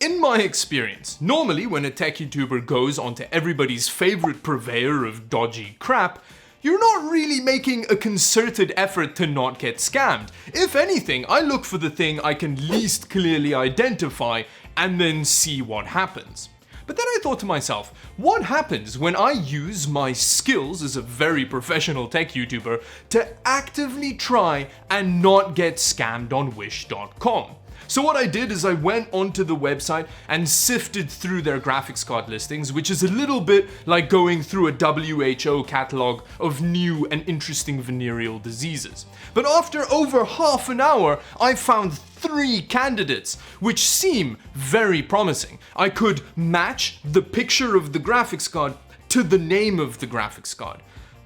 In my experience, normally when a tech YouTuber goes onto everybody's favorite purveyor of dodgy crap, you're not really making a concerted effort to not get scammed. If anything, I look for the thing I can least clearly identify and then see what happens. But then I thought to myself, what happens when I use my skills as a very professional tech YouTuber to actively try and not get scammed on Wish.com? So what I did is I went onto the website and sifted through their graphics card listings, which is a little bit like going through a WHO catalog of new and interesting venereal diseases. But after over half an hour, I found 3 candidates, which seem very promising. I could match the picture of the graphics card to the name of the graphics card.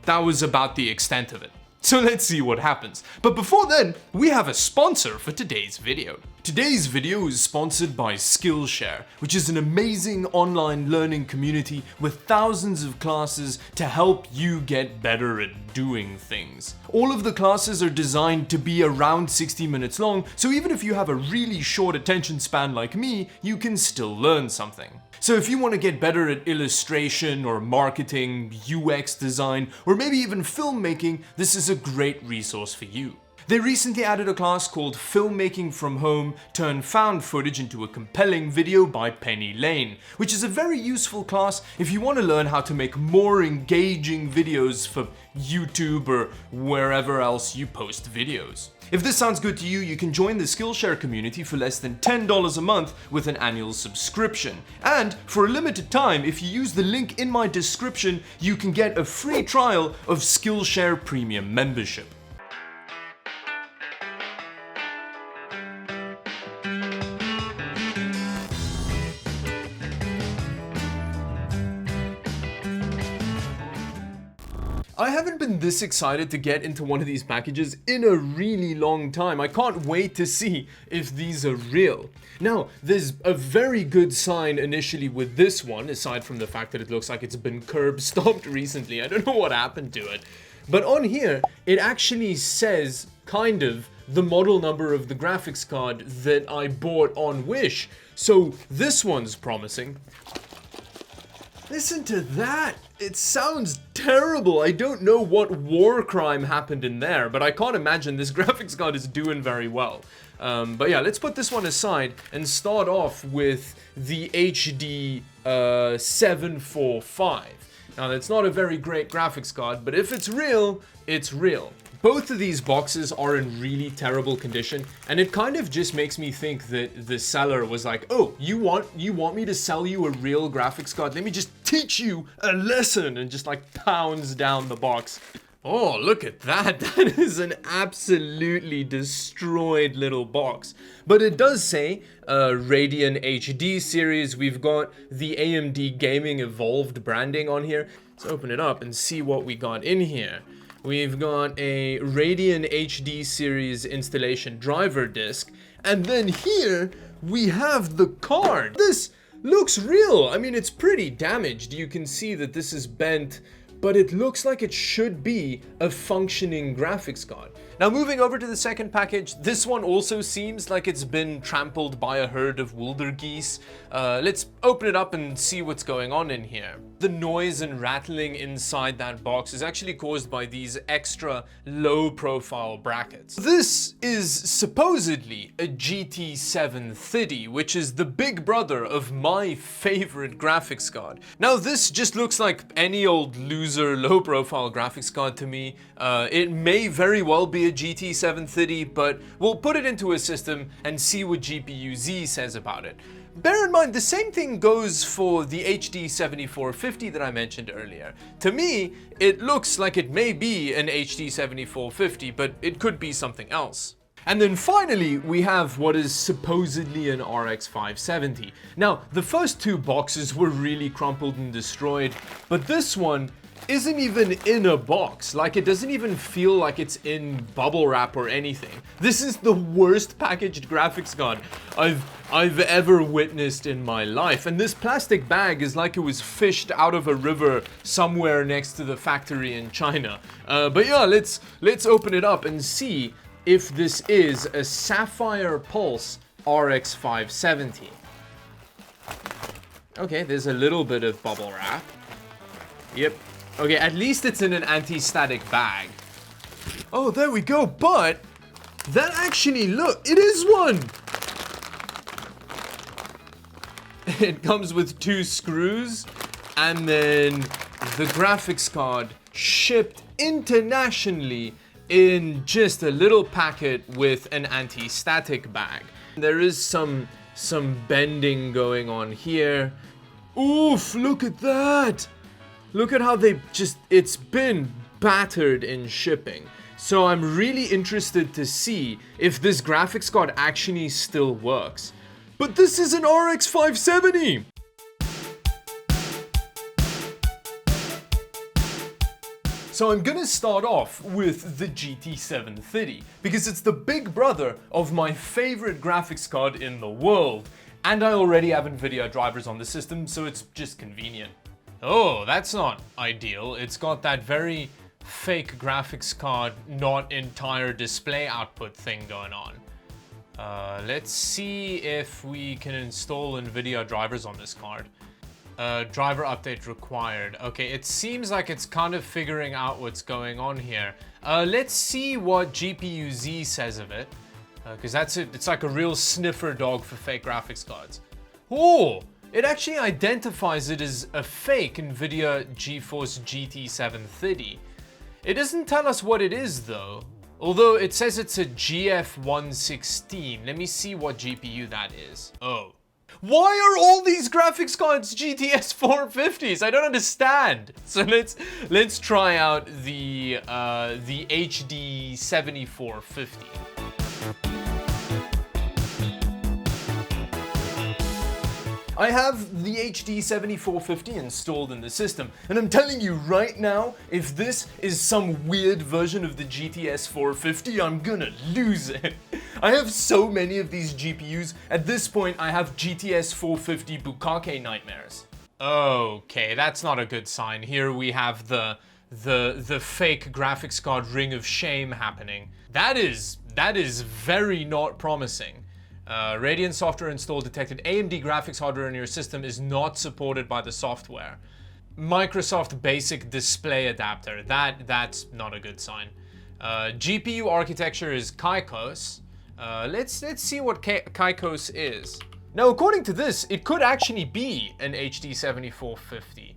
That was about the extent of it. So let's see what happens. But before then, we have a sponsor for today's video. Today's video is sponsored by Skillshare, which is an amazing online learning community with thousands of classes to help you get better at doing things. All of the classes are designed to be around 60 minutes long, so even if you have a really short attention span like me, you can still learn something. So if you want to get better at illustration or marketing, UX design, or maybe even filmmaking, this is a great resource for you. They recently added a class called Filmmaking from Home, Turn Found Footage into a Compelling Video by Penny Lane, which is a very useful class if you want to learn how to make more engaging videos for YouTube or wherever else you post videos. If this sounds good to you, you can join the Skillshare community for less than $10 a month with an annual subscription. And for a limited time, if you use the link in my description, you can get a free trial of Skillshare Premium membership. I haven't been this excited to get into one of these packages in a really long time. I can't wait to see if these are real. Now, there's a very good sign initially with this one, aside from the fact that it looks like it's been curb stomped recently. I don't know what happened to it. But on here, it actually says, kind of, the model number of the graphics card that I bought on Wish. So this one's promising. Listen to that! It sounds terrible. I don't know what war crime happened in there, but I can't imagine this graphics card is doing very well. But yeah, let's put this one aside and start off with the HD 745. Now, that's not a very great graphics card, but if it's real, it's real. Both of these boxes are in really terrible condition, and it kind of just makes me think that the seller was like, oh, you want me to sell you a real graphics card? Let me just teach you a lesson, and just like pounds down the box. Oh, look at that. That is an absolutely destroyed little box. But it does say Radeon HD series. We've got the AMD Gaming Evolved branding on here. Let's open it up and see what we got in here. We've got a Radeon HD series installation driver disk. And then here we have the card. This looks real. I mean, it's pretty damaged. You can see that this is bent, but it looks like it should be a functioning graphics card. Now, moving over to the second package, this one also seems like it's been trampled by a herd of wildegeese. Let's open it up and see what's going on in here. The noise and rattling inside that box is actually caused by these extra low-profile brackets. This is supposedly a GT 730, which is the big brother of my favorite graphics card. Now, this just looks like any old loser low-profile graphics card to me. It may very well be a GT 730, but we'll put it into a system and see what GPU-Z says about it. Bear in mind, the same thing goes for the HD 7450 that I mentioned earlier. To me, it looks like it may be an HD 7450, but it could be something else. And then finally, we have what is supposedly an RX 570. Now, the first two boxes were really crumpled and destroyed, but this one isn't even in a box. Like, it doesn't even feel like it's in bubble wrap or anything. This is the worst packaged graphics card I've ever witnessed in my life. And this plastic bag is like it was fished out of a river somewhere next to the factory in China. But yeah, let's open it up and see if this is a Sapphire Pulse RX 570. Okay, there's a little bit of bubble wrap. Yep. Okay, at least it's in an anti-static bag. Oh, there we go, but that actually, look, it is one! It comes with 2 screws, and then the graphics card shipped internationally in just a little packet with an anti-static bag. There is some bending going on here. Oof, look at that! Look at how it's been battered in shipping. So I'm really interested to see if this graphics card actually still works. But this is an RX 570! So I'm gonna start off with the GT 730 because it's the big brother of my favorite graphics card in the world. And I already have NVIDIA drivers on the system, so it's just convenient. Oh, that's not ideal. It's got that very fake graphics card, not entire display output thing going on. Let's see if we can install NVIDIA drivers on this card. Driver update required. Okay, it seems like it's kind of figuring out what's going on here. Let's see what GPU-Z says of it. Because it's like a real sniffer dog for fake graphics cards. Oh, it actually identifies it as a fake NVIDIA GeForce GT 730. It doesn't tell us what it is though. Although it says it's a GF116. Let me see what GPU that is. Oh. Why are all these graphics cards GTS 450s? I don't understand. So let's try out the HD 7450. I have the HD 7450 installed in the system, and I'm telling you right now, if this is some weird version of the GTS 450, I'm gonna lose it. I have so many of these GPUs, at this point I have GTS 450 Bukake nightmares. Okay, that's not a good sign. Here we have the fake graphics card ring of shame happening. That is very not promising. Radeon software install detected. AMD graphics hardware in your system is not supported by the software. Microsoft basic display adapter. That's not a good sign. GPU architecture is Kaikos. Let's see what Kaikos is. Now, according to this, it could actually be an HD 7450.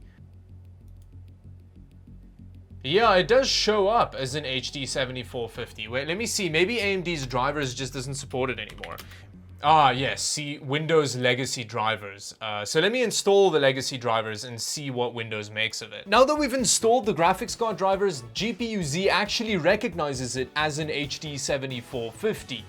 Yeah, it does show up as an HD 7450. Wait, let me see. Maybe AMD's drivers just doesn't support it anymore. Ah, yes, see, Windows legacy drivers. So let me install the legacy drivers and see what Windows makes of it. Now that we've installed the graphics card drivers, GPU-Z actually recognizes it as an HD 7450.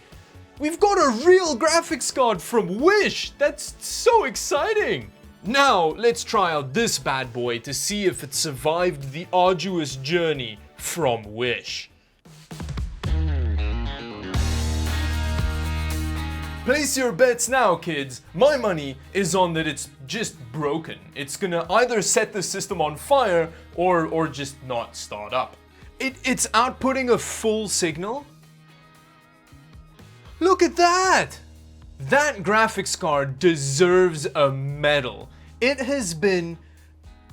We've got a real graphics card from Wish! That's so exciting! Now, let's try out this bad boy to see if it survived the arduous journey from Wish. Place your bets now, kids. My money is on that it's just broken. It's gonna either set the system on fire or just not start up. It's outputting a full signal. Look at that! That graphics card deserves a medal. It has been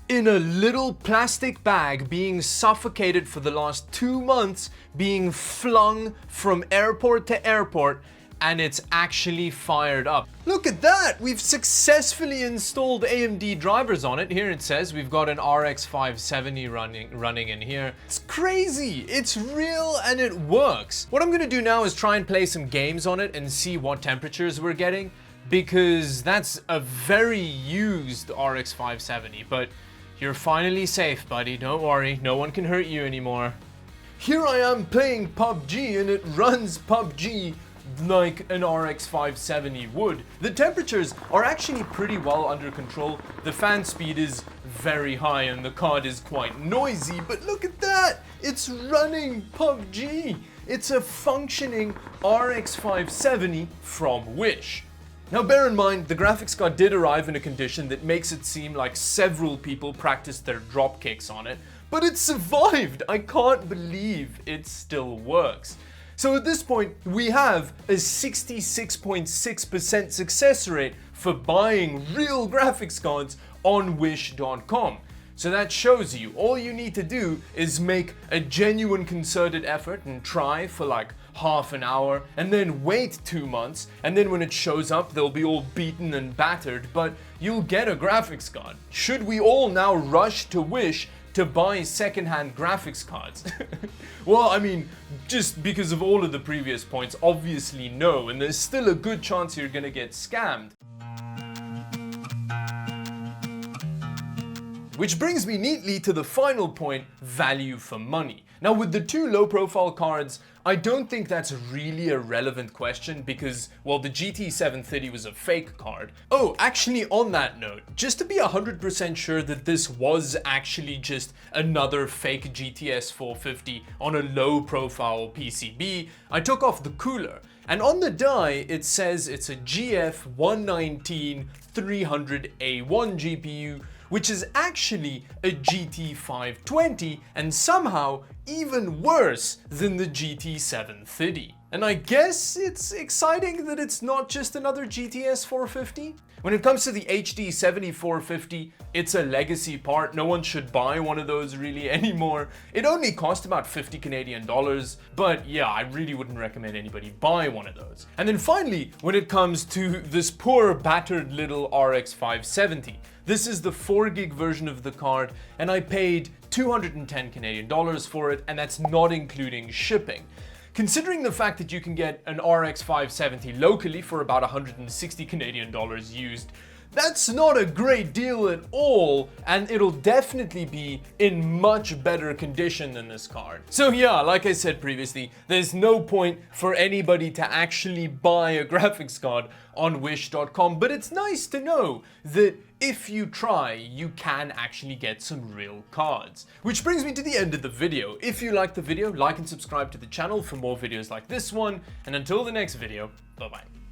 in a little plastic bag being suffocated for the last 2 months, being flung from airport to airport, and it's actually fired up. Look at that! We've successfully installed AMD drivers on it. Here it says we've got an RX 570 running in here. It's crazy! It's real and it works. What I'm gonna do now is try and play some games on it and see what temperatures we're getting, because that's a very used RX 570, but you're finally safe, buddy. Don't worry, no one can hurt you anymore. Here I am playing PUBG and it runs PUBG like an RX 570 would. The temperatures are actually pretty well under control. The fan speed is very high and the card is quite noisy, but look at that! It's running PUBG! It's a functioning RX 570 from Wish. Now bear in mind, the graphics card did arrive in a condition that makes it seem like several people practiced their drop kicks on it, but it survived! I can't believe it still works. So at this point, we have a 66.6% success rate for buying real graphics cards on wish.com. So that shows you all you need to do is make a genuine concerted effort and try for like half an hour and then wait 2 months, and then when it shows up they'll be all beaten and battered, but you'll get a graphics card. Should we all now rush to Wish to buy secondhand graphics cards? Well, I mean, just because of all of the previous points, obviously no, and there's still a good chance you're gonna get scammed. Which brings me neatly to the final point, value for money. Now with the two low profile cards, I don't think that's really a relevant question because, well, the GT 730 was a fake card. Oh, actually on that note, just to be 100% sure that this was actually just another fake GTS 450 on a low profile PCB, I took off the cooler. And on the die, it says it's a GF 119 300A1 GPU, which is actually a GT 520 and somehow even worse than the GT 730. And I guess it's exciting that it's not just another GTS 450. When it comes to the HD 7450, it's a legacy part. No one should buy one of those really anymore. It only cost about 50 Canadian dollars, but yeah, I really wouldn't recommend anybody buy one of those. And then finally, when it comes to this poor battered little RX 570, this is the 4GB version of the card, and I paid 210 Canadian dollars for it, and that's not including shipping. Considering the fact that you can get an RX 570 locally for about 160 Canadian dollars used, that's not a great deal at all, and it'll definitely be in much better condition than this card. So yeah, like I said previously, there's no point for anybody to actually buy a graphics card on wish.com, but it's nice to know that if you try, you can actually get some real cards. Which brings me to the end of the video. If you liked the video, like and subscribe to the channel for more videos like this one, and until the next video, bye bye.